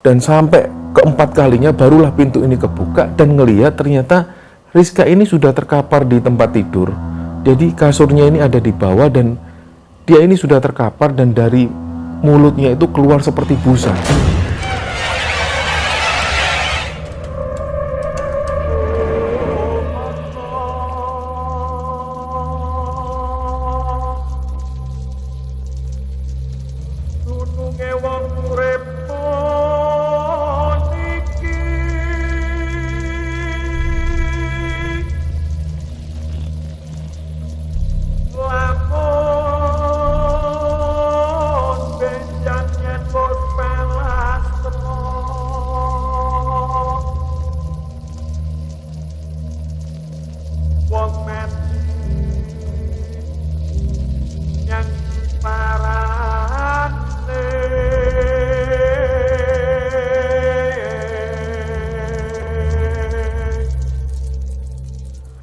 Dan sampai keempat kalinya barulah pintu ini kebuka dan ngelihat ternyata Rizka ini sudah terkapar di tempat tidur. Jadi kasurnya ini ada di bawah dan dia ini sudah terkapar dan dari mulutnya itu keluar seperti busa.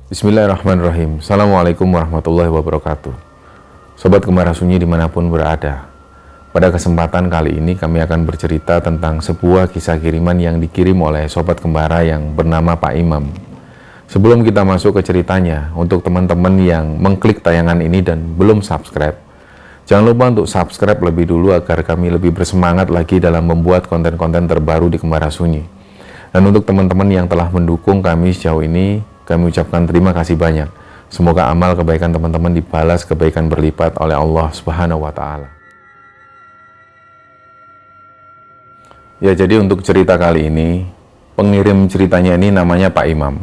Bismillahirrahmanirrahim. Assalamualaikum warahmatullahi wabarakatuh. Sobat Kembara Sunyi dimanapun berada, pada kesempatan kali ini kami akan bercerita tentang sebuah kisah kiriman yang dikirim oleh Sobat Kembara yang bernama Pak Imam. Sebelum kita masuk ke ceritanya, untuk teman-teman yang mengklik tayangan ini dan belum subscribe, jangan lupa untuk subscribe lebih dulu agar kami lebih bersemangat lagi dalam membuat konten-konten terbaru di Kembara Sunyi. Dan untuk teman-teman yang telah mendukung kami sejauh ini, kami ucapkan terima kasih banyak. Semoga amal kebaikan teman-teman dibalas kebaikan berlipat oleh Allah Subhanahu wa Ta'ala. Ya, jadi untuk cerita kali ini, pengirim ceritanya ini namanya Pak Imam.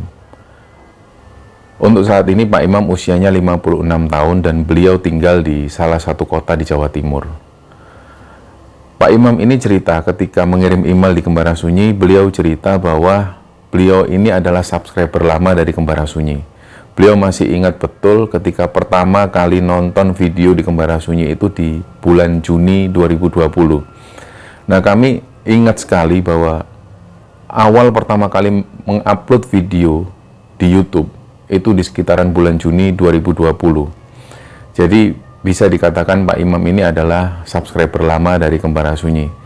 Untuk saat ini Pak Imam usianya 56 tahun dan beliau tinggal di salah satu kota di Jawa Timur. Pak Imam ini cerita ketika mengirim email di Kembara Sunyi, beliau cerita bahwa beliau ini adalah subscriber lama dari Kembara Sunyi. Beliau masih ingat betul ketika pertama kali nonton video di Kembara Sunyi itu di bulan Juni 2020. Nah, kami ingat sekali bahwa awal pertama kali mengupload video di YouTube itu di sekitaran bulan Juni 2020. Jadi bisa dikatakan Pak Imam ini adalah subscriber lama dari Kembara Sunyi.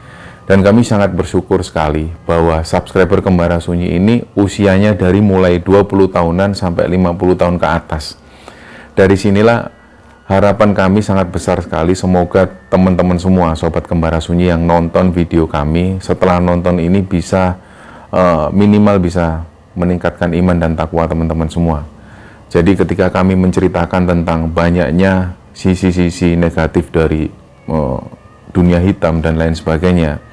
Dan kami sangat bersyukur sekali bahwa subscriber Kembara Sunyi ini usianya dari mulai 20 tahunan sampai 50 tahun ke atas. Dari sinilah harapan kami sangat besar sekali, semoga teman-teman semua Sobat Kembara Sunyi yang nonton video kami, setelah nonton ini bisa minimal bisa meningkatkan iman dan takwa teman-teman semua. Jadi ketika kami menceritakan tentang banyaknya sisi-sisi negatif dari dunia hitam dan lain sebagainya,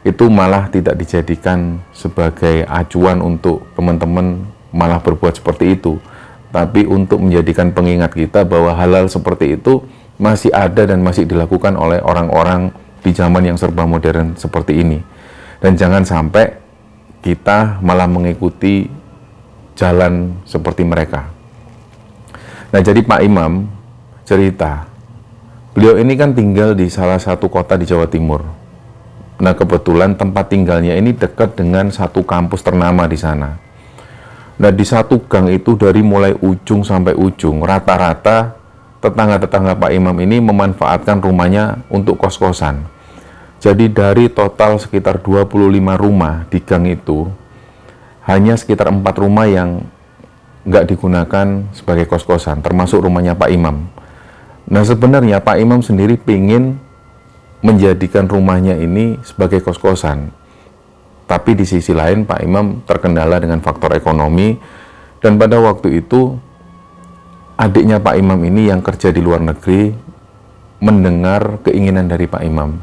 itu malah tidak dijadikan sebagai acuan untuk teman-teman malah berbuat seperti itu, tapi untuk menjadikan pengingat kita bahwa hal-hal seperti itu masih ada dan masih dilakukan oleh orang-orang di zaman yang serba modern seperti ini. Dan jangan sampai kita malah mengikuti jalan seperti mereka. Nah, jadi Pak Imam cerita, beliau ini kan tinggal di salah satu kota di Jawa Timur. Nah, kebetulan tempat tinggalnya ini dekat dengan satu kampus ternama di sana. Nah, di satu gang itu dari mulai ujung sampai ujung, rata-rata tetangga-tetangga Pak Imam ini memanfaatkan rumahnya untuk kos-kosan. Jadi dari total sekitar 25 rumah di gang itu, hanya sekitar 4 rumah yang nggak digunakan sebagai kos-kosan, termasuk rumahnya Pak Imam. Nah, sebenarnya Pak Imam sendiri pingin menjadikan rumahnya ini sebagai kos-kosan. Tapi di sisi lain Pak Imam terkendala dengan faktor ekonomi, dan pada waktu itu adiknya Pak Imam ini yang kerja di luar negeri mendengar keinginan dari Pak Imam.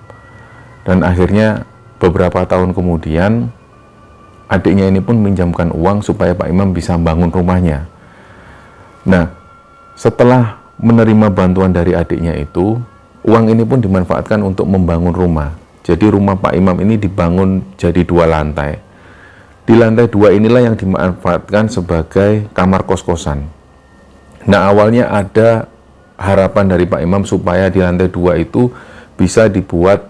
Dan akhirnya beberapa tahun kemudian adiknya ini pun minjamkan uang supaya Pak Imam bisa bangun rumahnya. Nah, setelah menerima bantuan dari adiknya itu, uang ini pun dimanfaatkan untuk membangun rumah. Jadi rumah Pak Imam ini dibangun jadi 2 lantai. Di lantai 2 inilah yang dimanfaatkan sebagai kamar kos-kosan. Nah, awalnya ada harapan dari Pak Imam supaya di lantai 2 itu bisa dibuat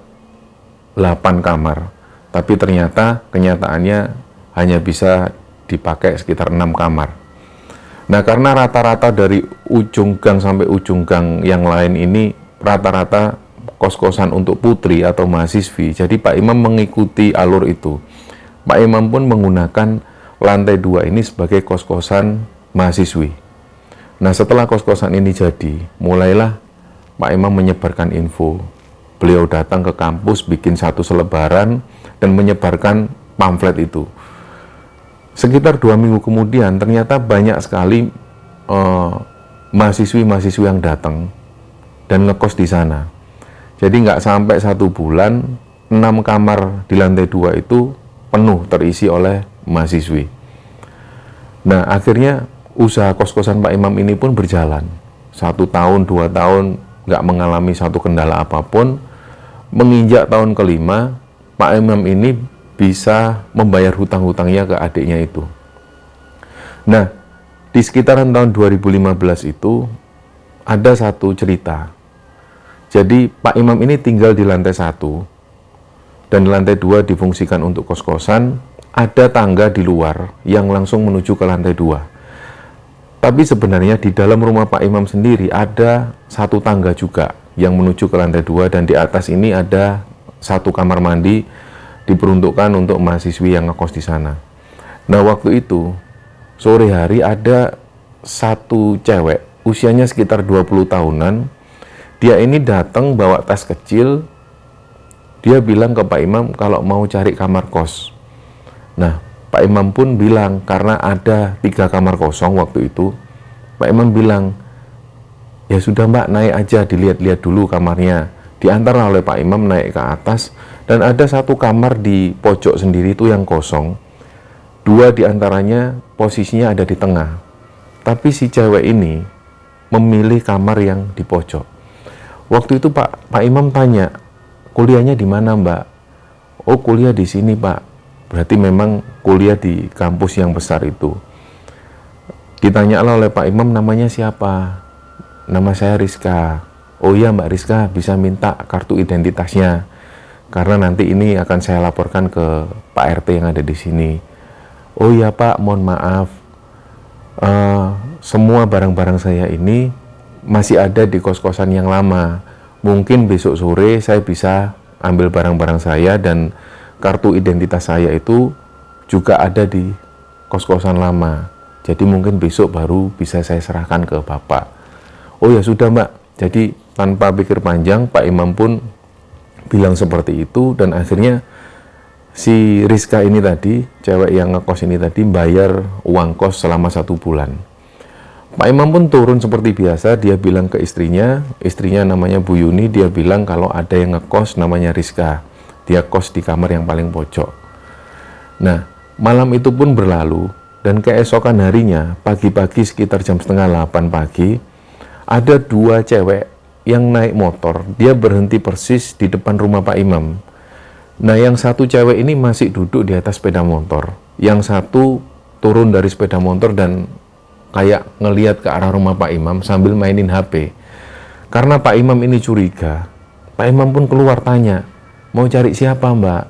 8 kamar. Tapi ternyata kenyataannya hanya bisa dipakai sekitar 6 kamar. Nah, karena rata-rata dari ujung gang sampai ujung gang yang lain ini rata-rata kos-kosan untuk putri atau mahasiswi. Jadi Pak Imam mengikuti alur itu. Pak Imam pun menggunakan lantai 2 ini sebagai kos-kosan mahasiswi. Nah, setelah kos-kosan ini jadi, mulailah Pak Imam menyebarkan info. Beliau datang ke kampus, bikin satu selebaran, dan menyebarkan pamflet itu. Sekitar 2 minggu kemudian, ternyata banyak sekali mahasiswi-mahasiswi yang datang dan ngekos di sana. Jadi nggak sampai 1 bulan, 6 kamar di lantai 2 itu penuh terisi oleh mahasiswi. Nah, akhirnya usaha kos-kosan Pak Imam ini pun berjalan. 1 tahun, 2 tahun, nggak mengalami satu kendala apapun. Menginjak tahun kelima, Pak Imam ini bisa membayar hutang-hutangnya ke adiknya itu. Nah, di sekitaran tahun 2015 itu ada satu cerita. Jadi Pak Imam ini tinggal di lantai 1 dan lantai 2 difungsikan untuk kos-kosan. Ada tangga di luar yang langsung menuju ke lantai 2. Tapi sebenarnya di dalam rumah Pak Imam sendiri ada satu tangga juga yang menuju ke lantai 2, dan di atas ini ada satu kamar mandi diperuntukkan untuk mahasiswi yang ngekos di sana. Nah, waktu itu sore hari ada satu cewek usianya sekitar 20 tahunan. Dia ini datang bawa tas kecil. Dia bilang ke Pak Imam kalau mau cari kamar kos. Nah, Pak Imam pun bilang, karena ada 3 kamar kosong waktu itu, Pak Imam bilang, ya sudah Mbak, naik aja, dilihat-lihat dulu kamarnya. Diantar oleh Pak Imam naik ke atas, dan ada satu kamar di pojok sendiri itu yang kosong. 2 diantaranya posisinya ada di tengah. Tapi si cewek ini memilih kamar yang di pojok. Waktu itu Pak Imam tanya, kuliahnya di mana Mbak? Oh, kuliah di sini Pak. Berarti memang kuliah di kampus yang besar itu. Ditanyalah oleh Pak Imam, namanya siapa? Nama saya Rizka. Oh iya Mbak Rizka, bisa minta kartu identitasnya, karena nanti ini akan saya laporkan ke Pak RT yang ada di sini. Oh iya Pak, mohon maaf, semua barang-barang saya ini masih ada di kos-kosan yang lama. Mungkin besok sore saya bisa ambil barang-barang saya, dan kartu identitas saya itu juga ada di kos-kosan lama. Jadi mungkin besok baru bisa saya serahkan ke Bapak. Oh ya sudah Mbak. Jadi tanpa pikir panjang, Pak Imam pun bilang seperti itu, dan akhirnya si Rizka ini tadi, cewek yang ngekos ini tadi, bayar uang kos selama 1 bulan. Pak Imam pun turun seperti biasa. Dia bilang ke istrinya namanya Bu Yuni, dia bilang kalau ada yang ngekos namanya Rizka, dia kos di kamar yang paling pojok. Nah, malam itu pun berlalu, dan keesokan harinya, pagi-pagi sekitar jam 7:30 pagi, ada 2 cewek yang naik motor. Dia berhenti persis di depan rumah Pak Imam. Nah, yang satu cewek ini masih duduk di atas sepeda motor. Yang satu turun dari sepeda motor dan kayak ngelihat ke arah rumah Pak Imam sambil mainin HP. Karena Pak Imam ini curiga, Pak Imam pun keluar tanya, mau cari siapa Mbak?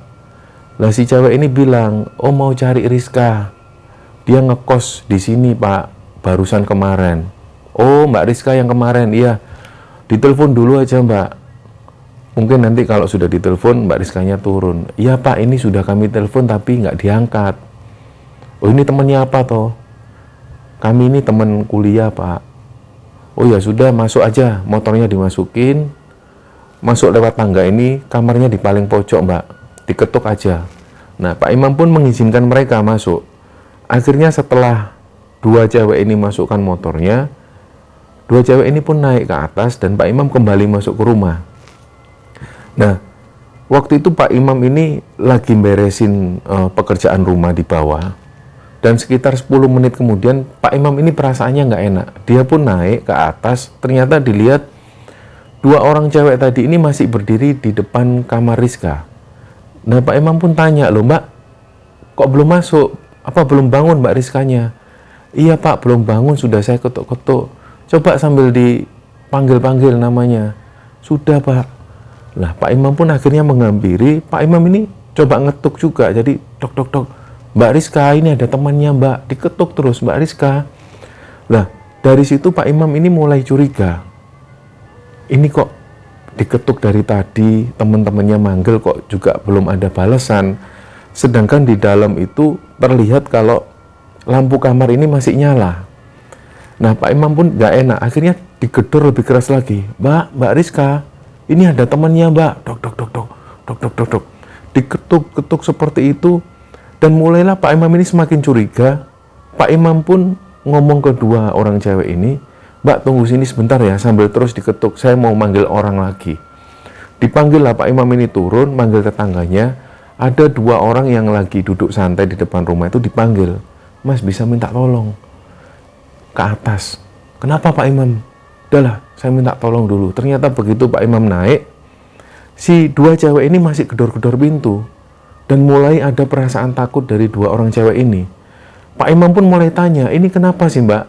Lah si cewek ini bilang, oh mau cari Rizka. Dia ngekos di sini Pak, barusan kemarin. Oh Mbak Rizka yang kemarin, iya. Ditelepon dulu aja Mbak. Mungkin nanti kalau sudah ditelepon Mbak Rizkanya turun. Iya Pak, ini sudah kami telepon tapi nggak diangkat. Oh ini temannya apa toh? Kami ini teman kuliah Pak. Oh ya sudah, masuk aja, motornya dimasukin. Masuk lewat tangga ini, kamarnya di paling pojok Mbak. Diketuk aja. Nah Pak Imam pun mengizinkan mereka masuk. Akhirnya setelah 2 cewek ini masukkan motornya, 2 cewek ini pun naik ke atas, dan Pak Imam kembali masuk ke rumah. Nah, waktu itu Pak Imam ini lagi beresin pekerjaan rumah di bawah, dan sekitar 10 menit kemudian Pak Imam ini perasaannya nggak enak. Dia pun naik ke atas, ternyata dilihat 2 orang cewek tadi ini masih berdiri di depan kamar Rizka. Nah, Pak Imam pun tanya, loh Mbak, kok belum masuk? Apa belum bangun Mbak Rizkanya? Iya Pak, belum bangun, sudah saya ketuk-ketuk. Coba sambil dipanggil-panggil namanya. Sudah Pak. Nah, Pak Imam pun akhirnya menghampiri. Pak Imam ini coba ngetuk juga. Jadi, tok. Mbak Rizka, ini ada temannya Mbak. Diketuk terus, Mbak Rizka. Nah, dari situ Pak Imam ini mulai curiga. Ini kok diketuk dari tadi, teman-temannya manggil kok juga belum ada balasan. Sedangkan di dalam itu terlihat kalau lampu kamar ini masih nyala. Nah, Pak Imam pun nggak enak, akhirnya digedor lebih keras lagi. Mbak Rizka, ini ada temannya Mbak. Dok. Diketuk-ketuk seperti itu, dan mulailah Pak Imam ini semakin curiga. Pak Imam pun ngomong ke dua orang cewek ini, Mbak tunggu sini sebentar ya, sambil terus diketuk, saya mau manggil orang lagi. Dipanggil lah Pak Imam ini turun, manggil tetangganya. Ada dua orang yang lagi duduk santai di depan rumah itu dipanggil, Mas bisa minta tolong ke atas. Kenapa Pak Imam? Udahlah, saya minta tolong dulu. Ternyata begitu Pak Imam naik, si dua cewek ini masih gedor-gedor pintu, dan mulai ada perasaan takut dari dua orang cewek ini. Pak Imam pun mulai tanya, ini kenapa sih Mbak?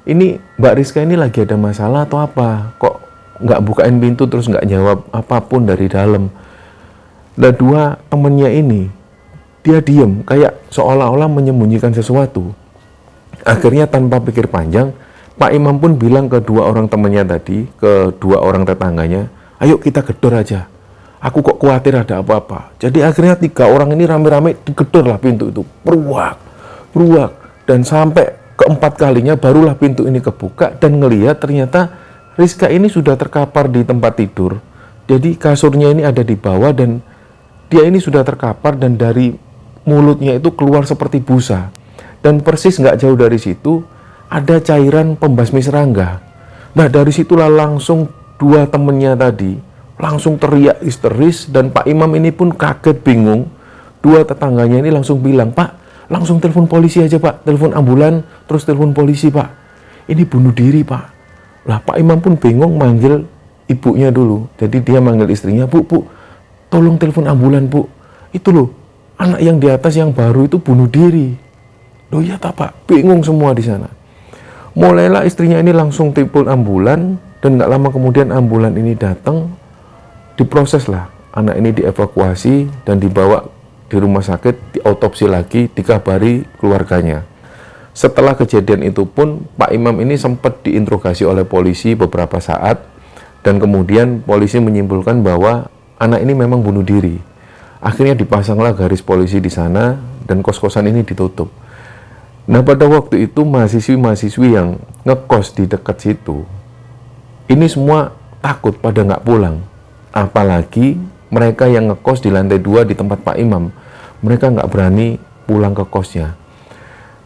Ini Mbak Rizka ini lagi ada masalah atau apa? Kok nggak bukain pintu terus nggak jawab apapun dari dalam? Dan dua temennya ini, dia diem, kayak seolah-olah menyembunyikan sesuatu. Akhirnya tanpa pikir panjang, Pak Imam pun bilang ke dua orang temannya tadi, ke dua orang tetangganya, ayo kita gedor aja. Aku kok khawatir ada apa-apa. Jadi akhirnya tiga orang ini rame-rame digedor lah pintu itu. Beruak. Dan sampai keempat kalinya barulah pintu ini kebuka dan ngelihat ternyata Rizka ini sudah terkapar di tempat tidur. Jadi kasurnya ini ada di bawah dan dia ini sudah terkapar dan dari mulutnya itu keluar seperti busa. Dan persis nggak jauh dari situ ada cairan pembasmi serangga. Nah dari situlah langsung dua temennya tadi langsung teriak histeris dan Pak Imam ini pun kaget bingung. Dua tetangganya ini langsung bilang, Pak langsung telepon polisi aja Pak, telepon ambulan terus telepon polisi Pak. Ini bunuh diri Pak. Lah Pak Imam pun bingung manggil ibunya dulu. Jadi dia manggil istrinya, Bu, tolong telepon ambulan Bu. Itu loh, anak yang di atas yang baru itu bunuh diri. Loh ya tak Pak, bingung semua di sana. Mulailah istrinya ini langsung telepon ambulan dan nggak lama kemudian ambulan ini datang, diproses lah. Anak ini dievakuasi dan dibawa di rumah sakit, diautopsi lagi, dikabari keluarganya. Setelah kejadian itu pun Pak Imam ini sempat diinterogasi oleh polisi beberapa saat dan kemudian polisi menyimpulkan bahwa anak ini memang bunuh diri. Akhirnya dipasanglah garis polisi di sana dan kos-kosan ini ditutup. Nah pada waktu itu mahasiswi-mahasiswi yang ngekos di dekat situ ini semua takut pada nggak pulang. Apalagi mereka yang ngekos di lantai 2 di tempat Pak Imam, mereka nggak berani pulang ke kosnya.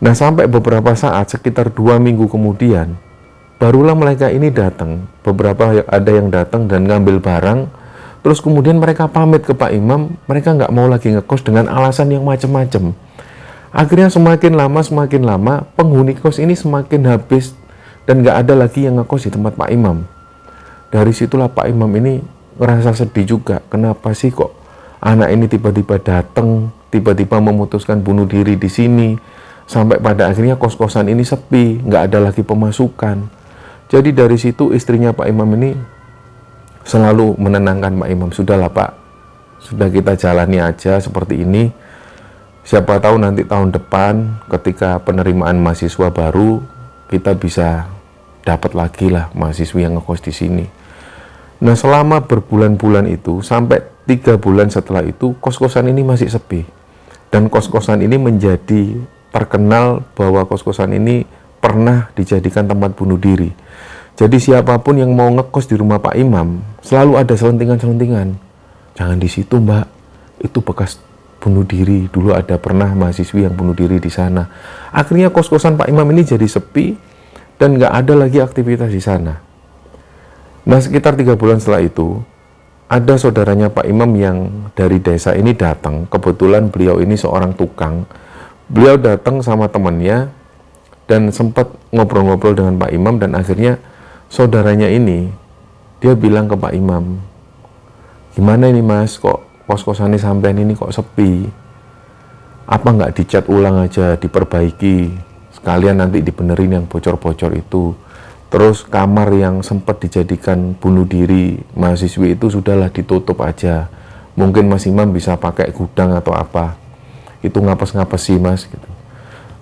Nah sampai beberapa saat, sekitar 2 minggu kemudian, barulah mereka ini datang. Beberapa ada yang datang dan ngambil barang, terus kemudian mereka pamit ke Pak Imam, mereka nggak mau lagi ngekos dengan alasan yang macam-macam. Akhirnya semakin lama, penghuni kos ini semakin habis dan nggak ada lagi yang ngekos di tempat Pak Imam. Dari situlah Pak Imam ini ngerasa sedih juga. Kenapa sih kok anak ini tiba-tiba datang, tiba-tiba memutuskan bunuh diri di sini, sampai pada akhirnya kos-kosan ini sepi, nggak ada lagi pemasukan. Jadi dari situ istrinya Pak Imam ini selalu menenangkan Pak Imam, sudahlah Pak, sudah kita jalani aja seperti ini. Siapa tahu nanti tahun depan ketika penerimaan mahasiswa baru kita bisa dapat lagi lah mahasiswa yang ngekos di sini. Nah selama berbulan-bulan itu sampai 3 bulan setelah itu kos-kosan ini masih sepi dan kos-kosan ini menjadi terkenal bahwa kos-kosan ini pernah dijadikan tempat bunuh diri. Jadi siapapun yang mau ngekos di rumah Pak Imam selalu ada selentingan-selentingan. Jangan di situ Mbak, itu bekas bunuh diri, dulu ada pernah mahasiswi yang bunuh diri di sana. Akhirnya kos-kosan Pak Imam ini jadi sepi dan nggak ada lagi aktivitas di sana. Nah sekitar 3 bulan setelah itu ada saudaranya Pak Imam yang dari desa ini datang. Kebetulan beliau ini seorang tukang. Beliau datang sama temannya dan sempat ngobrol-ngobrol dengan Pak Imam dan akhirnya saudaranya ini dia bilang ke Pak Imam, gimana ini Mas, kok kos-kosannya sampean ini kok sepi, apa nggak dicat ulang aja, diperbaiki sekalian nanti dibenerin yang bocor-bocor itu. Terus kamar yang sempat dijadikan bunuh diri mahasiswi itu sudahlah ditutup aja, mungkin Mas Imam bisa pakai gudang atau apa, itu ngapes-ngapes sih Mas gitu.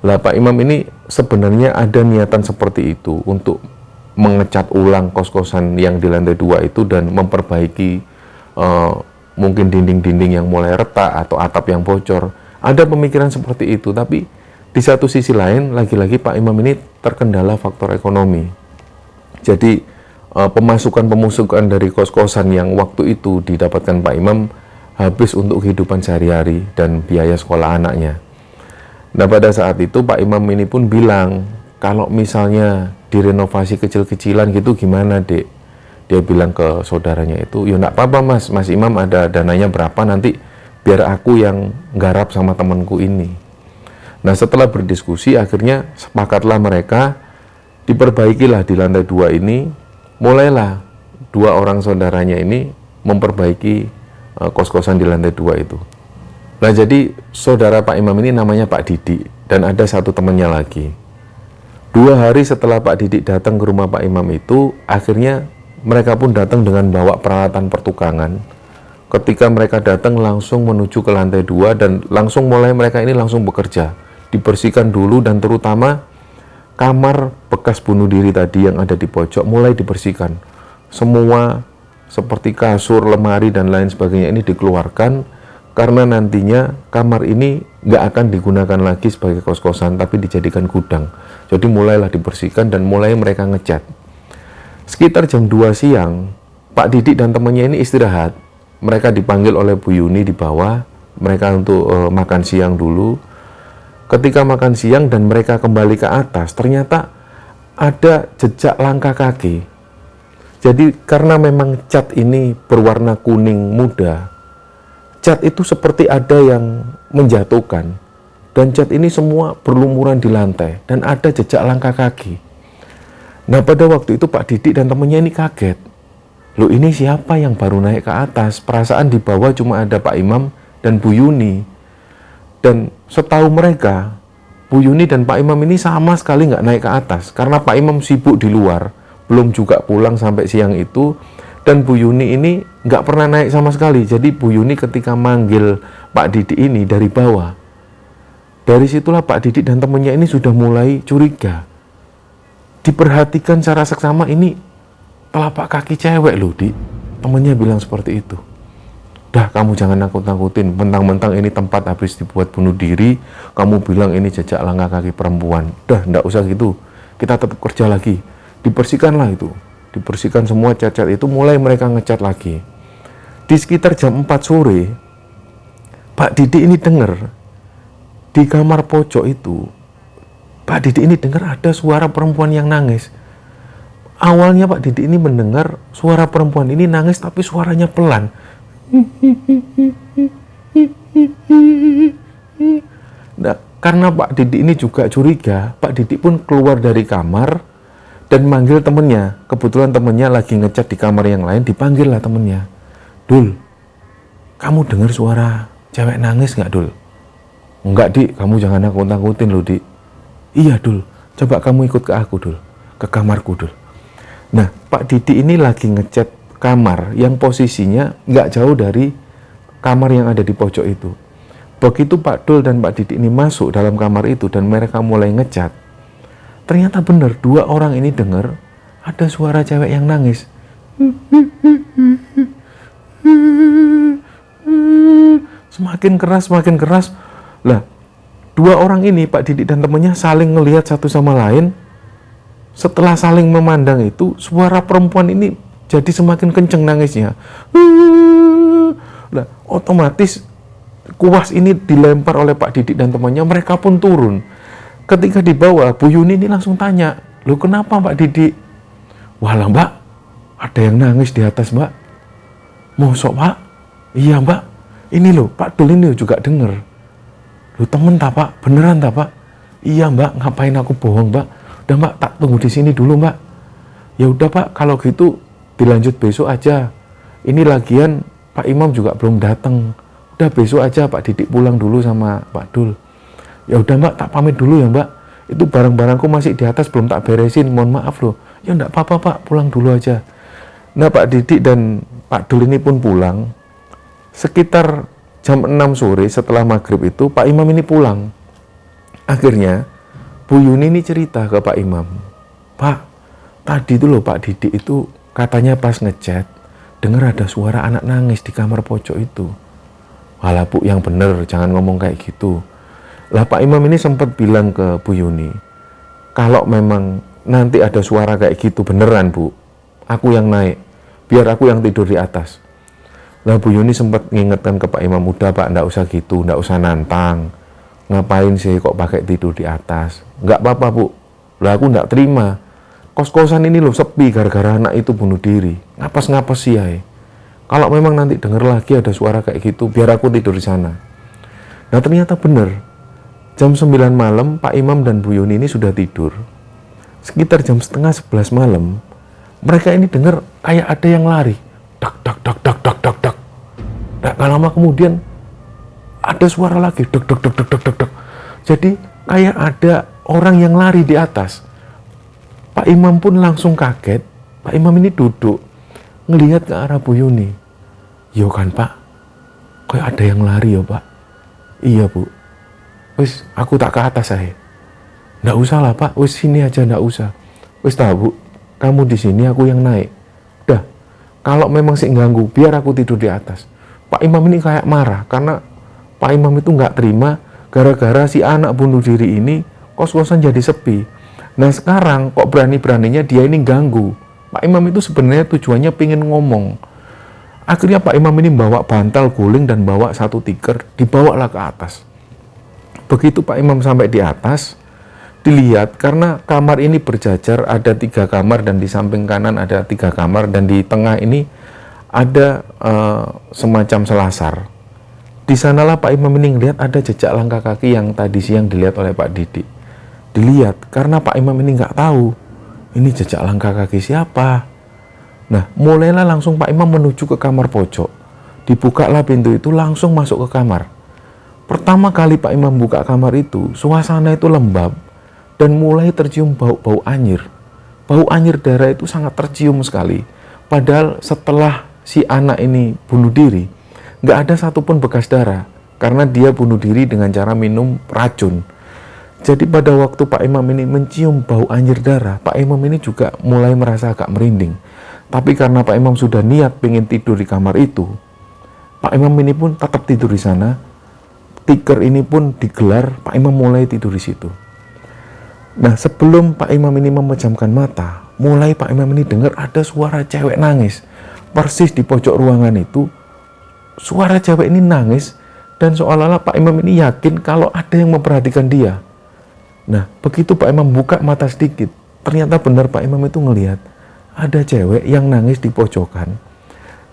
Lah Pak Imam ini sebenarnya ada niatan seperti itu untuk mengecat ulang kos-kosan yang di lantai 2 itu dan memperbaiki mungkin dinding-dinding yang mulai retak atau atap yang bocor. Ada pemikiran seperti itu, tapi di satu sisi lain lagi-lagi Pak Imam ini terkendala faktor ekonomi. Jadi pemasukan dari kos-kosan yang waktu itu didapatkan Pak Imam habis untuk kehidupan sehari-hari dan biaya sekolah anaknya. Nah, pada saat itu Pak Imam ini pun bilang, kalau misalnya direnovasi kecil-kecilan gitu gimana, Dek? Dia bilang ke saudaranya itu, ya enggak apa-apa Mas Imam ada dananya berapa, nanti biar aku yang garap sama temanku ini. Nah, setelah berdiskusi akhirnya sepakatlah mereka, diperbaikilah di lantai 2 ini, mulailah 2 orang saudaranya ini memperbaiki kos-kosan di lantai 2 itu. Nah, jadi saudara Pak Imam ini namanya Pak Didik dan ada satu temannya lagi. 2 hari setelah Pak Didik datang ke rumah Pak Imam itu, akhirnya mereka pun datang dengan bawa peralatan pertukangan. Ketika mereka datang langsung menuju ke lantai 2 dan langsung mulai mereka ini langsung bekerja. Dibersihkan dulu dan terutama kamar bekas bunuh diri tadi yang ada di pojok mulai dibersihkan. Semua seperti kasur, lemari dan lain sebagainya ini dikeluarkan karena nantinya kamar ini nggak akan digunakan lagi sebagai kos-kosan tapi dijadikan gudang. Jadi mulailah dibersihkan dan mulai mereka ngecat. Sekitar jam 2 siang, Pak Didik dan temannya ini istirahat. Mereka dipanggil oleh Bu Yuni di bawah, mereka untuk makan siang dulu. Ketika makan siang dan mereka kembali ke atas, ternyata ada jejak langkah kaki. Jadi karena memang cat ini berwarna kuning muda, cat itu seperti ada yang menjatuhkan. Dan cat ini semua berlumuran di lantai dan ada jejak langkah kaki. Nah, pada waktu itu Pak Didik dan temannya ini kaget. Loh, ini siapa yang baru naik ke atas? Perasaan di bawah cuma ada Pak Imam dan Bu Yuni. Dan setahu mereka, Bu Yuni dan Pak Imam ini sama sekali nggak naik ke atas. Karena Pak Imam sibuk di luar, belum juga pulang sampai siang itu. Dan Bu Yuni ini nggak pernah naik sama sekali. Jadi Bu Yuni ketika manggil Pak Didik ini dari bawah, dari situlah Pak Didik dan temannya ini sudah mulai curiga. Diperhatikan secara seksama, ini telapak kaki cewek loh, Dik. Temannya bilang seperti itu. Dah, kamu jangan nakut-nakutin, mentang-mentang ini tempat habis dibuat bunuh diri, kamu bilang ini jejak langkah kaki perempuan. Dah, ndak usah gitu, kita tetap kerja lagi. Dibersihkanlah itu, dibersihkan semua cat-cat itu, mulai mereka ngecat lagi. Di sekitar jam 4 sore, Pak Didik ini dengar, di kamar pojok itu, Pak Didik ini dengar ada suara perempuan yang nangis. Awalnya Pak Didik ini mendengar suara perempuan ini nangis, tapi suaranya pelan. Nah, karena Pak Didik ini juga curiga, Pak Didik pun keluar dari kamar dan manggil temennya. Kebetulan temennya lagi ngecat di kamar yang lain, dipanggil lah temennya. Dul, kamu dengar suara cewek nangis nggak, Dul? Enggak, Dik, kamu jangan nakut-nakutin loh, Dik. Iya, Dul, coba kamu ikut ke aku, Dul, ke kamarku, Dul. Nah, Pak Didik ini lagi ngecat kamar yang posisinya nggak jauh dari kamar yang ada di pojok itu. Begitu Pak Dul dan Pak Didik ini masuk dalam kamar itu dan mereka mulai ngecat, ternyata benar 2 orang ini dengar ada suara cewek yang nangis. Semakin keras. Lah, 2 orang ini, Pak Didik dan temannya, saling ngelihat satu sama lain. Setelah saling memandang itu, suara perempuan ini jadi semakin kenceng nangisnya. Nah, otomatis kuas ini dilempar oleh Pak Didik dan temannya, mereka pun turun. Ketika di bawah, Bu Yuni ini langsung tanya, "Loh, kenapa Pak Didik?" "Walah, Mbak, ada yang nangis di atas, Mbak." "Mosok, Pak?" "Iya, Mbak. Ini loh, Pak Dul ini juga denger." "Loh, temen tak, Pak? Beneran tak, Pak?" "Iya, Mbak, ngapain aku bohong, Mbak? Udah, Mbak, tak tunggu di sini dulu, Mbak." "Ya udah, Pak, kalau gitu dilanjut besok aja. Ini lagian Pak Imam juga belum datang. Udah besok aja Pak Didik pulang dulu sama Pak Dul." "Ya udah, Mbak, tak pamit dulu ya, Mbak. Itu barang-barangku masih di atas belum tak beresin. Mohon maaf loh." "Ya enggak apa-apa, Pak, pulang dulu aja." Nah, Pak Didik dan Pak Dul ini pun pulang. Sekitar jam 6 sore setelah maghrib itu Pak Imam ini pulang. Akhirnya Bu Yuni ini cerita ke Pak Imam, "Pak, tadi itu loh Pak Didik itu katanya pas ngechat, dengar ada suara anak nangis di kamar pojok itu. Walah Bu, yang bener, jangan ngomong kayak gitu. Lah Pak Imam ini sempat bilang ke Bu Yuni, kalau memang nanti ada suara kayak gitu beneran Bu, aku yang naik, biar aku yang tidur di atas. Lah Bu Yuni sempat ngingetkan ke Pak Imam, udah Pak, nggak usah gitu, nggak usah nantang. Ngapain sih kok pakai tidur di atas? Nggak apa-apa Bu. Lah aku nggak terima. Kos-kosan ini loh sepi gara-gara anak itu bunuh diri. Ngapas-ngapas sih ya. Kalau memang nanti denger lagi ada suara kayak gitu, biar aku tidur di sana. Nah ternyata bener. Jam 9 malam, Pak Imam dan Bu Yuni ini sudah tidur. Sekitar jam setengah 11 malam, mereka ini dengar kayak ada yang lari. Dak, dak, dak, dak, dak, dak, dak. Nah, gak lama kemudian, ada suara lagi. Dak, dak, dak, dak, dak, dak, dak. Jadi, kayak ada orang yang lari di atas. Pak Imam pun langsung kaget. Pak Imam ini duduk, ngelihat ke arah Bu Yuni. Yo kan Pak, kayak ada yang lari ya Pak. Iya Bu. Wis, aku tak ke atas saya. Nggak usah lah Pak, wis sini aja, nggak usah. Wis tahu Bu, kamu di sini, aku yang naik. Udah, kalau memang sih ganggu, biar aku tidur di atas. Pak Imam ini kayak marah, karena Pak Imam itu nggak terima, gara-gara si anak bunuh diri ini, kos-kosan jadi sepi. Nah sekarang, kok berani-beraninya dia ini ganggu. Pak Imam itu sebenarnya tujuannya pengen ngomong. Akhirnya Pak Imam ini bawa bantal guling dan bawa satu tikar, dibawalah ke atas. Begitu Pak Imam sampai di atas, dilihat karena kamar ini berjajar, ada 3 kamar dan di samping kanan ada 3 kamar dan di tengah ini ada semacam selasar. Di sanalah Pak Imam ini ngelihat ada jejak langkah kaki yang tadi siang dilihat oleh Pak Didik. Dilihat karena Pak Imam ini nggak tahu ini jejak langkah kaki siapa. Nah, mulailah langsung Pak Imam menuju ke kamar pojok. Dibukalah pintu itu, langsung masuk ke kamar. Pertama kali Pak Imam buka kamar itu, suasana itu lembab dan mulai tercium bau-bau anyir. Bau anyir darah itu sangat tercium sekali. Padahal setelah si anak ini bunuh diri, nggak ada satupun bekas darah karena dia bunuh diri dengan cara minum racun. Jadi pada waktu Pak Imam ini mencium bau anyir darah, Pak Imam ini juga mulai merasa agak merinding. Tapi karena Pak Imam sudah niat pengen tidur di kamar itu, Pak Imam ini pun tetap tidur di sana. Tikar ini pun digelar, Pak Imam mulai tidur di situ. Nah, sebelum Pak Imam ini memejamkan mata, mulai Pak Imam ini dengar ada suara cewek nangis. Persis di pojok ruangan itu, suara cewek ini nangis dan seolah-olah Pak Imam ini yakin kalau ada yang memperhatikan dia. Nah, begitu Pak Imam buka mata sedikit, ternyata benar Pak Imam itu ngelihat ada cewek yang nangis di pojokan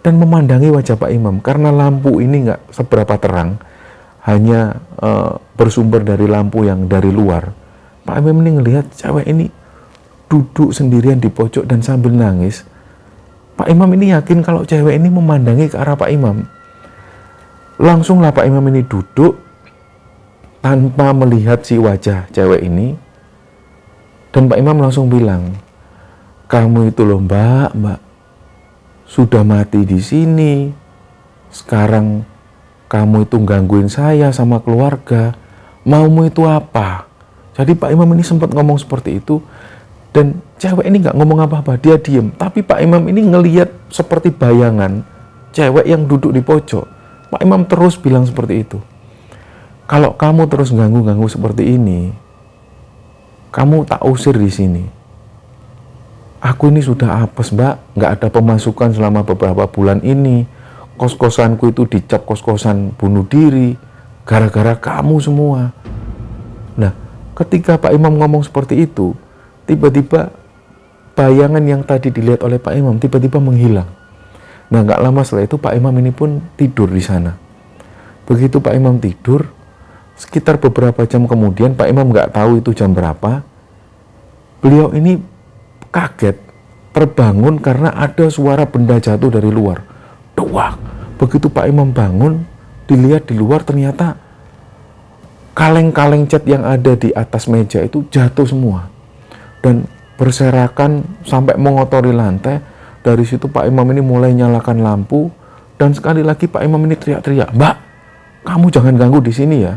dan memandangi wajah Pak Imam. Karena lampu ini nggak seberapa terang, hanya bersumber dari lampu yang dari luar. Pak Imam ini ngelihat cewek ini duduk sendirian di pojok dan sambil nangis. Pak Imam ini yakin kalau cewek ini memandangi ke arah Pak Imam. Langsunglah Pak Imam ini duduk tanpa melihat si wajah cewek ini. Dan Pak Imam langsung bilang, kamu itu loh mbak, sudah mati di sini. Sekarang kamu itu gangguin saya sama keluarga. Maumu itu apa? Jadi Pak Imam ini sempat ngomong seperti itu. Dan cewek ini nggak ngomong apa-apa, dia diem. Tapi Pak Imam ini ngelihat seperti bayangan cewek yang duduk di pojok. Pak Imam terus bilang seperti itu. Kalau kamu terus ganggu-ganggu seperti ini, kamu tak usir di sini. Aku ini sudah apes mbak, nggak ada pemasukan selama beberapa bulan ini. Kos-kosanku itu dicap kos-kosan bunuh diri, gara-gara kamu semua. Nah, ketika Pak Imam ngomong seperti itu, tiba-tiba bayangan yang tadi dilihat oleh Pak Imam tiba-tiba menghilang. Nah, nggak lama setelah itu Pak Imam ini pun tidur di sana. Begitu Pak Imam tidur, sekitar beberapa jam kemudian, Pak Imam nggak tahu itu jam berapa, beliau ini kaget, terbangun karena ada suara benda jatuh dari luar. Duak. Begitu Pak Imam bangun, dilihat di luar ternyata kaleng-kaleng cat yang ada di atas meja itu jatuh semua. Dan berserakan sampai mengotori lantai. Dari situ Pak Imam ini mulai nyalakan lampu. Dan sekali lagi Pak Imam ini teriak-teriak, mbak, kamu jangan ganggu di sini ya.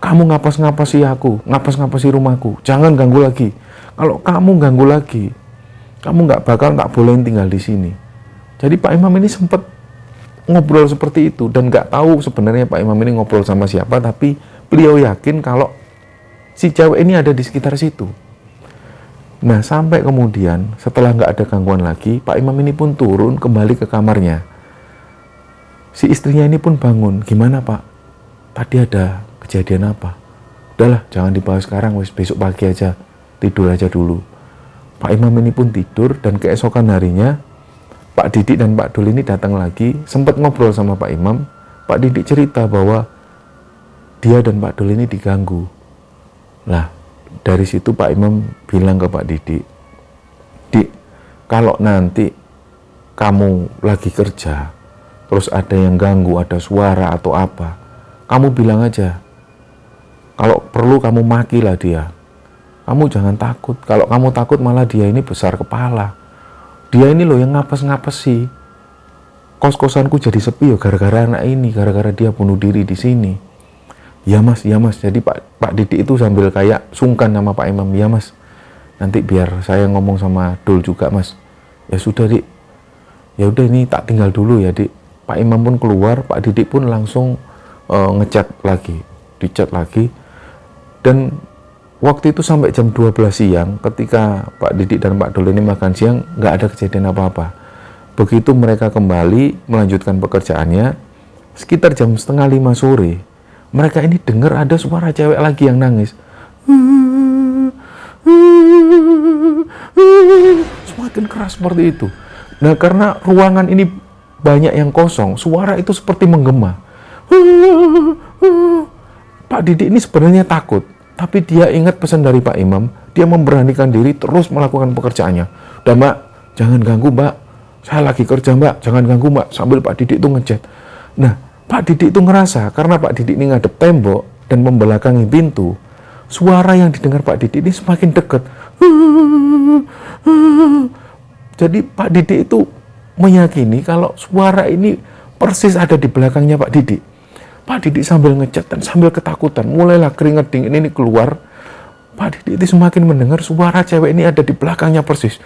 Kamu ngapas-ngapasi aku, ngapas-ngapasi rumahku. Jangan ganggu lagi. Kalau kamu ganggu lagi, Kamu nggak bakal tak bolehin tinggal di sini. Jadi Pak Imam ini sempat ngobrol seperti itu, dan nggak tahu sebenarnya Pak Imam ini ngobrol sama siapa, tapi beliau yakin kalau si cewek ini ada di sekitar situ. Nah, sampai kemudian setelah nggak ada gangguan lagi, Pak Imam ini pun turun kembali ke kamarnya. Si istrinya ini pun bangun. Gimana Pak? Tadi ada kejadian apa? Udahlah, jangan dibahas sekarang, besok pagi aja, tidur aja dulu. Pak Imam ini pun tidur, dan keesokan harinya Pak Didik dan Pak Dul ini datang lagi, sempat ngobrol sama Pak Imam. Pak Didik cerita bahwa dia dan Pak Dul ini diganggu. Lah, dari situ Pak Imam bilang ke Pak Didik, Dik, kalau nanti kamu lagi kerja, terus ada yang ganggu, ada suara atau apa, kamu bilang aja. Kalau perlu kamu makilah dia. Kamu jangan takut. Kalau kamu takut malah dia ini besar kepala. Dia ini loh yang ngapes-ngapesi. Kos-kosanku jadi sepi ya gara-gara anak ini, gara-gara dia bunuh diri di sini. Ya mas, ya mas. Jadi Pak Didik itu sambil kayak sungkan sama Pak Imam. Ya mas, nanti biar saya ngomong sama Dul juga mas. Ya sudah Dik. Ya udah, ini tak tinggal dulu ya Dik. Pak Imam pun keluar, Pak Didik pun langsung ngechat lagi, dicat lagi. Dan waktu itu sampai jam 12 siang, ketika Pak Didik dan Pak Dul ini makan siang, nggak ada kejadian apa-apa. Begitu mereka kembali melanjutkan pekerjaannya, sekitar jam 4:30 sore, mereka ini dengar ada suara cewek lagi yang nangis. Semakin keras seperti itu. Nah, karena ruangan ini banyak yang kosong, suara itu seperti menggema. Pak Didik ini sebenarnya takut, tapi dia ingat pesan dari Pak Imam, dia memberanikan diri terus melakukan pekerjaannya. Udah Mbak, jangan ganggu Mbak, saya lagi kerja Mbak, jangan ganggu Mbak, sambil Pak Didik itu ngechat. Nah, Pak Didik itu ngerasa, karena Pak Didik ini ngadep tembok dan membelakangi pintu, suara yang didengar Pak Didik ini semakin dekat. Jadi Pak Didik itu meyakini kalau suara ini persis ada di belakangnya Pak Didik. Pak Didik sambil ngecat dan sambil ketakutan, mulailah keringat dingin ini keluar. Pak Didik itu semakin mendengar suara cewek ini ada di belakangnya persis.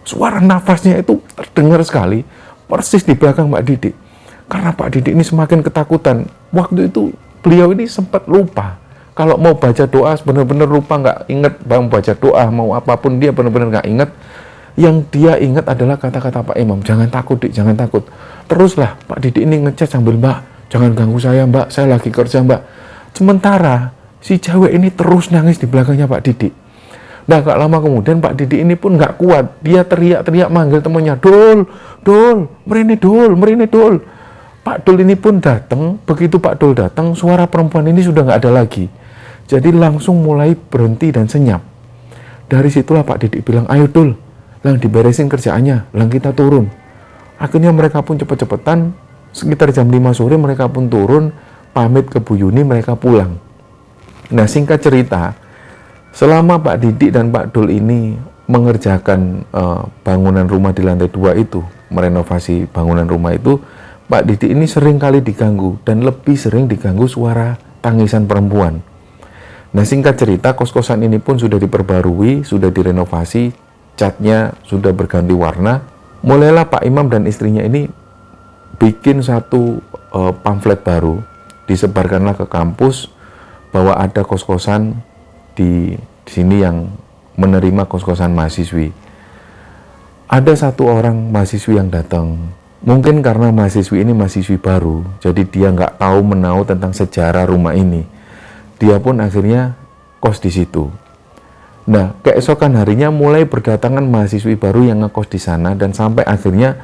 Suara nafasnya itu terdengar sekali, persis di belakang Pak Didik. Karena Pak Didik ini semakin ketakutan. Waktu itu beliau ini sempat lupa. Kalau mau baca doa, benar-benar lupa, nggak inget bang baca doa, mau apapun dia benar-benar nggak inget. Yang dia ingat adalah kata-kata Pak Imam, jangan takut Dik, jangan takut. Teruslah Pak Didik ini ngechat sambil, Mbak, jangan ganggu saya Mbak, saya lagi kerja Mbak. Sementara si cewek ini terus nangis di belakangnya Pak Didik. Nah, gak lama kemudian Pak Didik ini pun nggak kuat, dia teriak-teriak manggil temannya, Dul, Dul, merene Dul, merene Dul. Pak Dul ini pun datang. Begitu Pak Dul datang, suara perempuan ini sudah nggak ada lagi. Jadi langsung mulai berhenti dan senyap. Dari situlah Pak Didik bilang, ayo Dul, lang diberesin kerjaannya, lang kita turun. Akhirnya mereka pun cepet-cepetan, sekitar jam 5 sore mereka pun turun, pamit ke Bu Yuni, mereka pulang. Nah, singkat cerita, selama Pak Didik dan Pak Dul ini mengerjakan bangunan rumah di lantai 2 itu, merenovasi bangunan rumah itu, Pak Didik ini sering kali diganggu, dan lebih sering diganggu suara tangisan perempuan. Nah, singkat cerita, kos-kosan ini pun sudah diperbarui, sudah direnovasi, catnya sudah berganti warna. Mulailah Pak Imam dan istrinya ini bikin satu pamflet baru, disebarkanlah ke kampus bahwa ada kos-kosan di sini yang menerima kos-kosan mahasiswi. Ada satu orang mahasiswi yang datang. Mungkin karena mahasiswi ini mahasiswi baru, jadi dia nggak tahu menau tentang sejarah rumah ini. Dia pun akhirnya kos di situ. Nah, keesokan harinya mulai berdatangan mahasiswi baru yang ngekos di sana, dan sampai akhirnya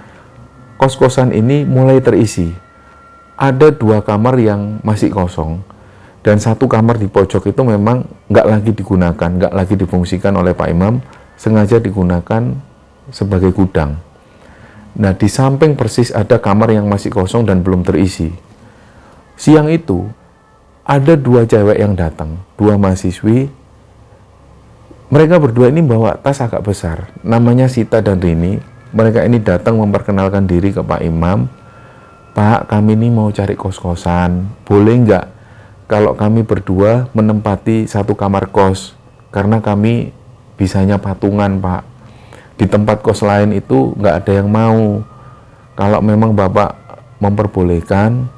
kos-kosan ini mulai terisi. Ada 2 kamar yang masih kosong, dan 1 kamar di pojok itu memang nggak lagi digunakan, nggak lagi difungsikan oleh Pak Imam, sengaja digunakan sebagai gudang. Nah, di samping persis ada kamar yang masih kosong dan belum terisi. Siang itu, ada 2 cewek yang datang, 2 mahasiswi. Mereka berdua ini bawa tas agak besar, namanya Sita dan Rini. Mereka ini datang memperkenalkan diri ke Pak Imam. Pak, kami ini mau cari kos-kosan, boleh nggak kalau kami berdua menempati 1 kamar kos? Karena kami bisanya patungan Pak. Di tempat kos lain itu nggak ada yang mau. Kalau memang Bapak memperbolehkan,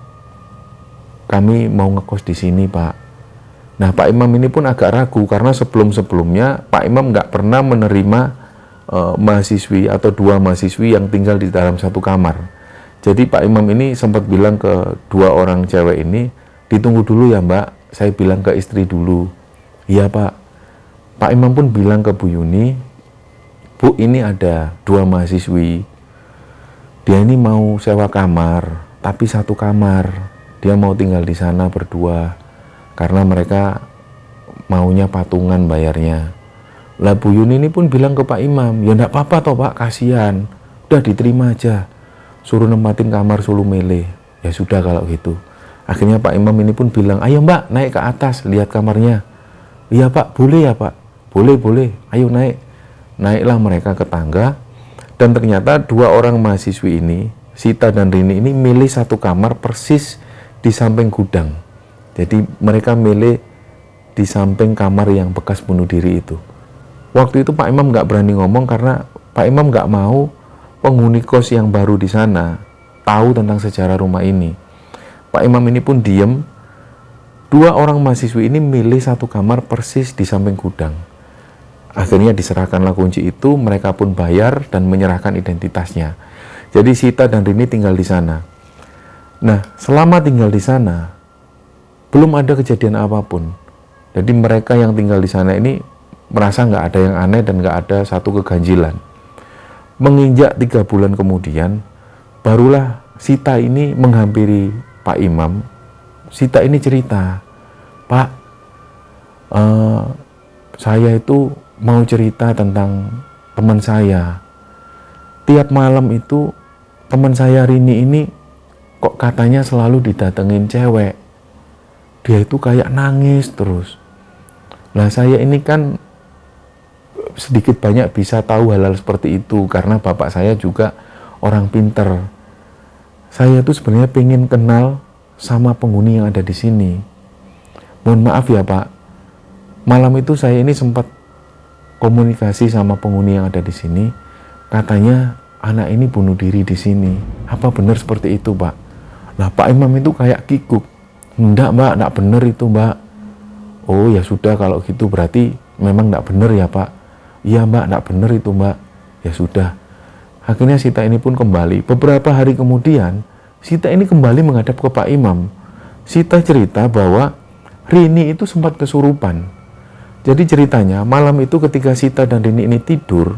kami mau ngekos di sini Pak. Nah Pak Imam ini pun agak ragu karena sebelum-sebelumnya Pak Imam nggak pernah menerima mahasiswi atau 2 mahasiswi yang tinggal di dalam satu kamar. Jadi Pak Imam ini sempat bilang ke 2 orang cewek ini, ditunggu dulu ya Mbak, saya bilang ke istri dulu. Iya Pak. Pak Imam pun bilang ke Bu Yuni, Bu ini ada 2 mahasiswi, dia ini mau sewa kamar, tapi satu kamar, dia mau tinggal di sana berdua, karena mereka maunya patungan bayarnya. Lah Bu Yuni ini pun bilang ke Pak Imam, ya enggak apa-apa toh Pak, kasihan, udah diterima aja, suruh nempatin kamar sulu mele. Ya sudah kalau gitu. Akhirnya Pak Imam ini pun bilang, ayo Mbak naik ke atas, lihat kamarnya. Iya Pak, boleh ya Pak, boleh, ayo naik. Naiklah mereka ke tangga, dan ternyata 2 orang mahasiswi ini, Sita dan Rini ini milih satu kamar persis di samping gudang. Jadi mereka milih di samping kamar yang bekas bunuh diri itu. Waktu itu Pak Imam nggak berani ngomong karena Pak Imam nggak mau penghuni kos yang baru di sana tahu tentang sejarah rumah ini. Pak Imam ini pun diem. 2 orang mahasiswi ini milih satu kamar persis di samping gudang. Akhirnya diserahkanlah kunci itu, mereka pun bayar dan menyerahkan identitasnya. Jadi Sita dan Rini tinggal di sana. Nah, selama tinggal di sana, belum ada kejadian apapun. Jadi mereka yang tinggal di sana ini merasa nggak ada yang aneh dan nggak ada satu keganjilan. Menginjak 3 bulan kemudian, barulah Sita ini menghampiri Pak Imam. Sita ini cerita, Pak, saya itu mau cerita tentang teman saya. Tiap malam itu teman saya Rini ini kok katanya selalu didatengin cewek. Dia itu kayak nangis terus. Nah saya ini kan sedikit banyak bisa tahu hal-hal seperti itu karena bapak saya juga orang pinter. Saya tuh sebenarnya pengen kenal sama penghuni yang ada di sini. Mohon maaf ya Pak, malam itu saya ini sempat komunikasi sama penghuni yang ada di sini. Katanya anak ini bunuh diri di sini. Apa benar seperti itu Pak? Nah Pak Imam itu kayak kikuk. Enggak Mbak, enggak benar itu Mbak. Oh ya sudah kalau gitu berarti memang enggak benar ya Pak. Iya Mbak, enggak benar itu Mbak. Ya sudah. Akhirnya Sita ini pun kembali. Beberapa hari kemudian Sita ini kembali menghadap ke Pak Imam. Sita cerita bahwa Rini itu sempat kesurupan. Jadi ceritanya malam itu ketika Sita dan Rini ini tidur,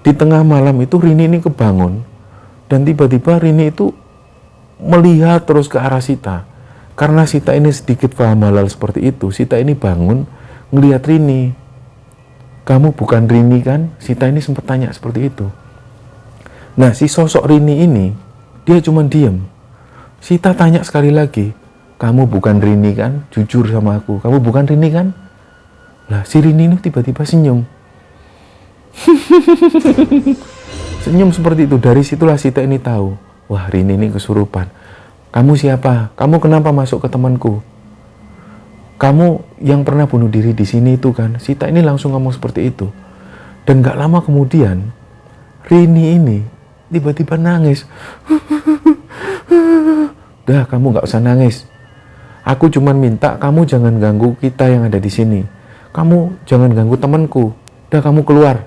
di tengah malam itu Rini ini kebangun. Dan tiba-tiba Rini itu melihat terus ke arah Sita. Karena Sita ini sedikit paham hal seperti itu, Sita ini bangun ngelihat Rini. Kamu bukan Rini kan? Sita ini sempat tanya seperti itu. Nah si sosok Rini ini, dia cuma diem. Sita tanya sekali lagi, kamu bukan Rini kan? Jujur sama aku, kamu bukan Rini kan? Lah si Rini ini tiba-tiba senyum. Senyum seperti itu. Dari situlah Sita ini tahu, wah Rini ini kesurupan. Kamu siapa? Kamu kenapa masuk ke temanku? Kamu yang pernah bunuh diri di sini itu kan? Sita ini langsung ngomong seperti itu. Dan gak lama kemudian Rini ini tiba-tiba nangis. Dah kamu gak usah nangis. Aku cuman minta kamu jangan ganggu kita yang ada di sini. Kamu jangan ganggu temanku. Udah kamu keluar.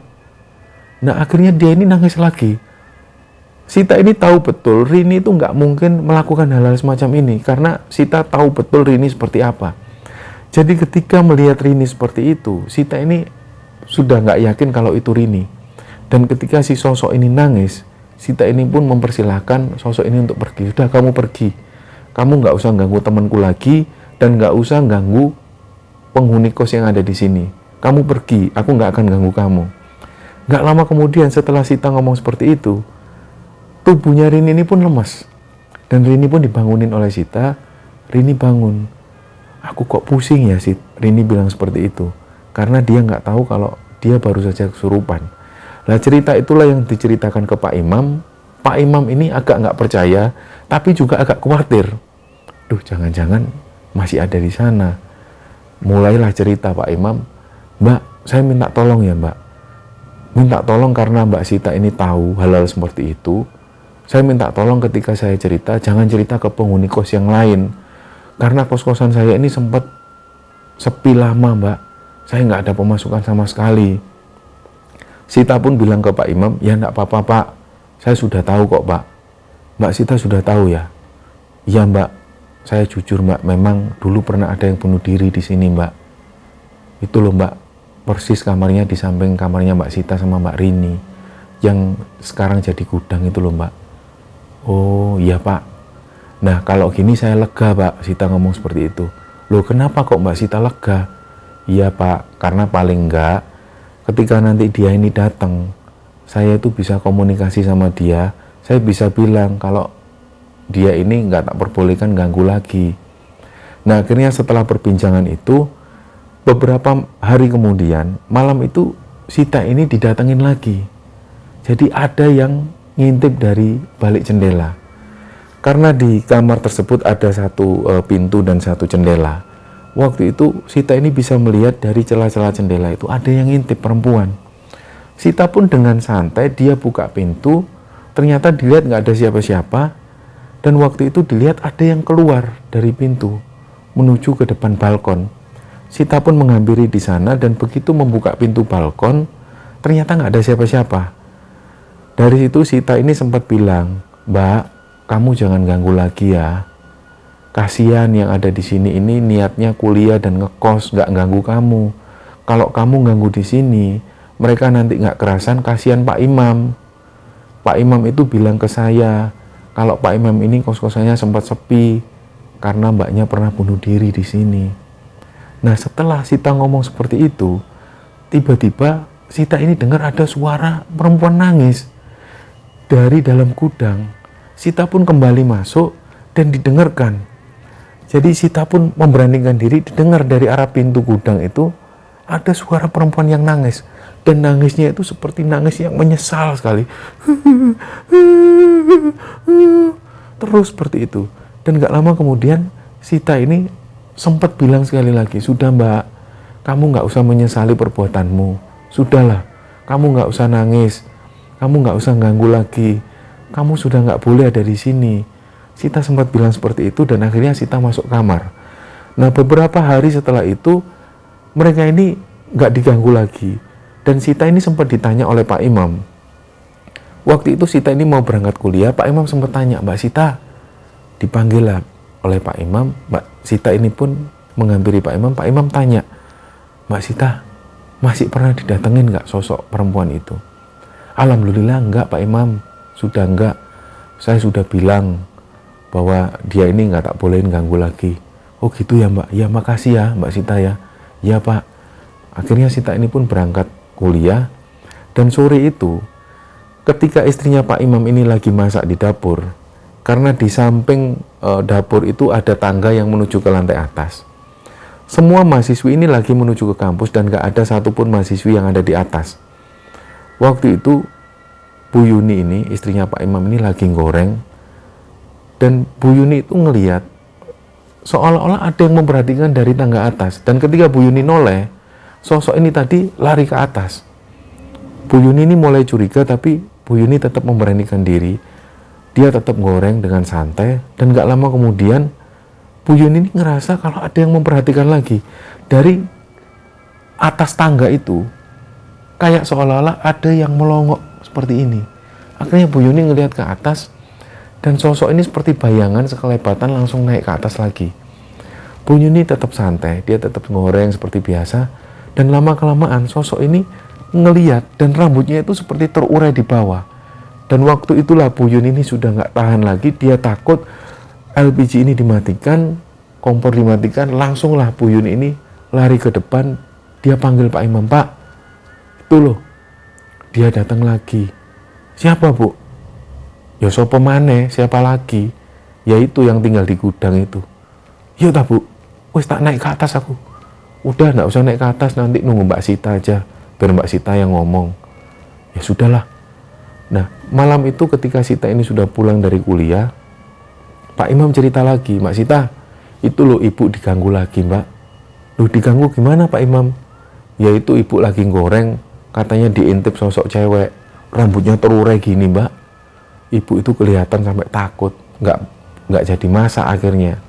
Nah akhirnya dia ini nangis lagi. Sita ini tahu betul Rini itu nggak mungkin melakukan hal-hal semacam ini. Karena Sita tahu betul Rini seperti apa. Jadi ketika melihat Rini seperti itu, Sita ini sudah nggak yakin kalau itu Rini. Dan ketika si sosok ini nangis, Sita ini pun mempersilahkan sosok ini untuk pergi. Sudah kamu pergi. Kamu nggak usah ganggu temanku lagi. Dan nggak usah ganggu penghuni kos yang ada di sini. Kamu pergi, aku nggak akan ganggu kamu. Nggak lama kemudian setelah Sita ngomong seperti itu, tubuhnya Rini ini pun lemas. Dan Rini pun dibangunin oleh Sita. Rini bangun. Aku kok pusing ya Sit? Rini bilang seperti itu. Karena dia nggak tahu kalau dia baru saja kesurupan. Nah cerita itulah yang diceritakan ke Pak Imam. Pak Imam ini agak nggak percaya, tapi juga agak khawatir. Duh jangan-jangan masih ada di sana. Mulailah cerita Pak Imam, Mbak, saya minta tolong ya Mbak. Minta tolong karena Mbak Sita ini tahu hal-hal seperti itu. Saya minta tolong ketika saya cerita, jangan cerita ke penghuni kos yang lain. Karena kos-kosan saya ini sempat sepi lama Mbak. Saya nggak ada pemasukan sama sekali. Sita pun bilang ke Pak Imam, ya enggak apa-apa Pak. Saya sudah tahu kok Pak. Mbak Sita sudah tahu ya? Iya Mbak. Saya jujur Mbak, memang dulu pernah ada yang bunuh diri di sini Mbak. Itu loh Mbak, persis kamarnya di samping kamarnya Mbak Sita sama Mbak Rini. Yang sekarang jadi gudang itu loh Mbak. Oh iya Pak. Nah kalau gini saya lega Pak, Sita ngomong seperti itu. Loh kenapa kok Mbak Sita lega? Iya Pak, karena paling enggak ketika nanti dia ini datang, saya itu bisa komunikasi sama dia. Saya bisa bilang kalau dia ini nggak tak perbolehkan ganggu lagi. Nah akhirnya setelah perbincangan itu, beberapa hari kemudian, malam itu Sita ini didatengin lagi. Jadi ada yang ngintip dari balik jendela. Karena di kamar tersebut ada satu pintu dan satu jendela. Waktu itu Sita ini bisa melihat dari celah-celah jendela itu ada yang ngintip perempuan. Sita pun dengan santai dia buka pintu, ternyata dilihat nggak ada siapa-siapa. Dan waktu itu dilihat ada yang keluar dari pintu menuju ke depan balkon. Sita pun menghampiri di sana dan begitu membuka pintu balkon, ternyata nggak ada siapa-siapa. Dari situ Sita ini sempat bilang, Mbak, kamu jangan ganggu lagi ya. Kasihan yang ada di sini ini niatnya kuliah dan ngekos, nggak ganggu kamu. Kalau kamu ganggu di sini, mereka nanti nggak kerasan, kasihan Pak Imam. Pak Imam itu bilang ke saya, kalau Pak Imam ini kos-kosannya sempat sepi karena mbaknya pernah bunuh diri di sini. Nah setelah Sita ngomong seperti itu, tiba-tiba Sita ini dengar ada suara perempuan nangis dari dalam gudang. Sita pun kembali masuk dan didengarkan. Jadi Sita pun memberanikan diri, didengar dari arah pintu gudang itu ada suara perempuan yang nangis. Dan nangisnya itu seperti nangis yang menyesal sekali. Terus seperti itu. Dan gak lama kemudian Sita ini sempat bilang sekali lagi, sudah Mbak, kamu gak usah menyesali perbuatanmu. Sudahlah, kamu gak usah nangis. Kamu gak usah ganggu lagi. Kamu sudah gak boleh ada di sini. Sita sempat bilang seperti itu dan akhirnya Sita masuk kamar. Nah beberapa hari setelah itu mereka ini gak diganggu lagi. Dan Sita ini sempat ditanya oleh Pak Imam. Waktu itu Sita ini mau berangkat kuliah, Pak Imam sempat tanya, Mbak Sita, dipanggil lah oleh Pak Imam. Mbak Sita ini pun menghampiri Pak Imam tanya, Mbak Sita, masih pernah didatengin nggak sosok perempuan itu? Alhamdulillah enggak Pak Imam, sudah enggak. Saya sudah bilang bahwa dia ini nggak tak bolehin ganggu lagi. Oh gitu ya Mbak, ya makasih ya Mbak Sita ya. Ya Pak. Akhirnya Sita ini pun berangkat kuliah, dan sore itu ketika istrinya Pak Imam ini lagi masak di dapur, karena di samping dapur itu ada tangga yang menuju ke lantai atas. Semua mahasiswi ini lagi menuju ke kampus dan gak ada satupun mahasiswi yang ada di atas. Waktu itu Bu Yuni ini, istrinya Pak Imam ini lagi goreng, dan Bu Yuni itu ngeliat seolah-olah ada yang memperhatikan dari tangga atas. Dan ketika Bu Yuni noleh, sosok ini tadi lari ke atas. Bu Yuni ini mulai curiga, tapi Bu Yuni tetap memberanikan diri. Dia tetap goreng dengan santai, dan gak lama kemudian Bu Yuni ini ngerasa kalau ada yang memperhatikan lagi. Dari atas tangga itu, kayak seolah-olah ada yang melongok seperti ini. Akhirnya Bu Yuni ngelihat ke atas, dan sosok ini seperti bayangan sekelebatan langsung naik ke atas lagi. Bu Yuni tetap santai, dia tetap goreng seperti biasa. Dan lama-kelamaan sosok ini ngeliat dan rambutnya itu seperti terurai di bawah. Dan waktu itulah Bu Yun ini sudah nggak tahan lagi, dia takut LPG ini dimatikan, kompor dimatikan, langsunglah Bu Yun ini lari ke depan, dia panggil Pak Imam, Pak, itu loh, dia datang lagi. Siapa Bu? Ya sopo maneh, siapa lagi? Yaitu yang tinggal di gudang itu. Ya tak Bu, wis tak naik ke atas aku. Udah nggak usah naik ke atas, nanti nunggu Mbak Sita aja, biar Mbak Sita yang ngomong. Ya sudahlah. Nah malam itu ketika Sita ini sudah pulang dari kuliah, Pak Imam cerita lagi, Mbak Sita, itu loh ibu diganggu lagi Mbak. Loh diganggu gimana Pak Imam? yaitu ibu lagi goreng, katanya diintip sosok cewek, rambutnya terurai gini mbak. Ibu itu kelihatan sampai takut, nggak jadi masak akhirnya.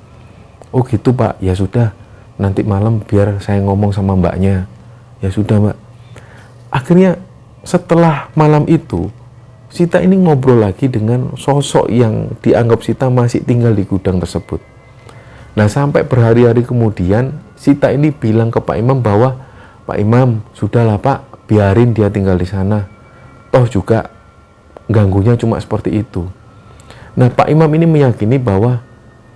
Oh gitu pak, ya sudah, nanti malam biar saya ngomong sama mbaknya. Ya sudah mbak. Akhirnya setelah malam itu, Sita ini ngobrol lagi dengan sosok yang dianggap Sita masih tinggal di gudang tersebut. Nah sampai berhari-hari kemudian, Sita ini bilang ke Pak Imam bahwa, Pak Imam, sudahlah Pak, biarin dia tinggal di sana. Toh juga ganggunya cuma seperti itu. Nah Pak Imam ini meyakini bahwa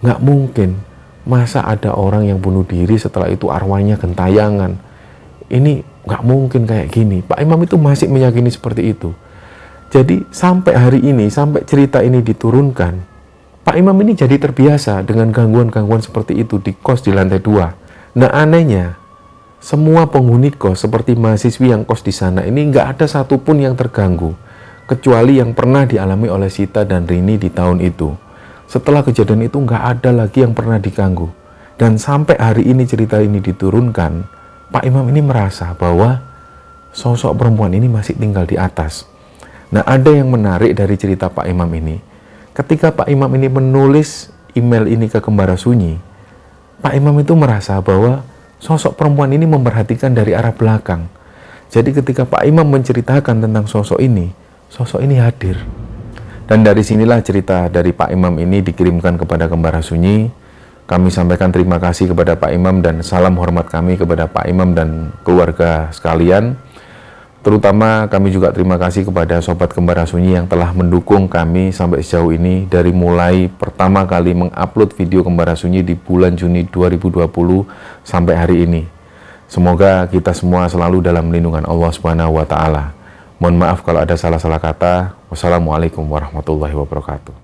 nggak mungkin, masa ada orang yang bunuh diri setelah itu arwahnya gentayangan. Ini nggak mungkin kayak gini. Pak Imam itu masih meyakini seperti itu. Jadi sampai hari ini, sampai cerita ini diturunkan, Pak Imam ini jadi terbiasa dengan gangguan-gangguan seperti itu di kos di lantai 2. Nah anehnya, semua penghuni kos seperti mahasiswi yang kos di sana ini nggak ada satupun yang terganggu, kecuali yang pernah dialami oleh Sita dan Rini di tahun itu. Setelah kejadian itu nggak ada lagi yang pernah diganggu. Dan sampai hari ini cerita ini diturunkan, Pak Imam ini merasa bahwa sosok perempuan ini masih tinggal di atas. Nah ada yang menarik dari cerita Pak Imam ini. Ketika Pak Imam ini menulis email ini ke Kembara Sunyi, Pak Imam itu merasa bahwa sosok perempuan ini memperhatikan dari arah belakang. Jadi ketika Pak Imam menceritakan tentang sosok ini hadir. Dan dari sinilah cerita dari Pak Imam ini dikirimkan kepada Kembara Sunyi. Kami sampaikan terima kasih kepada Pak Imam dan salam hormat kami kepada Pak Imam dan keluarga sekalian. Terutama kami juga terima kasih kepada Sobat Kembara Sunyi yang telah mendukung kami sampai sejauh ini dari mulai pertama kali mengupload video Kembara Sunyi di bulan Juni 2020 sampai hari ini. Semoga kita semua selalu dalam lindungan Allah Subhanahu wa Ta'ala. Mohon maaf kalau ada salah-salah kata. Wassalamualaikum warahmatullahi wabarakatuh.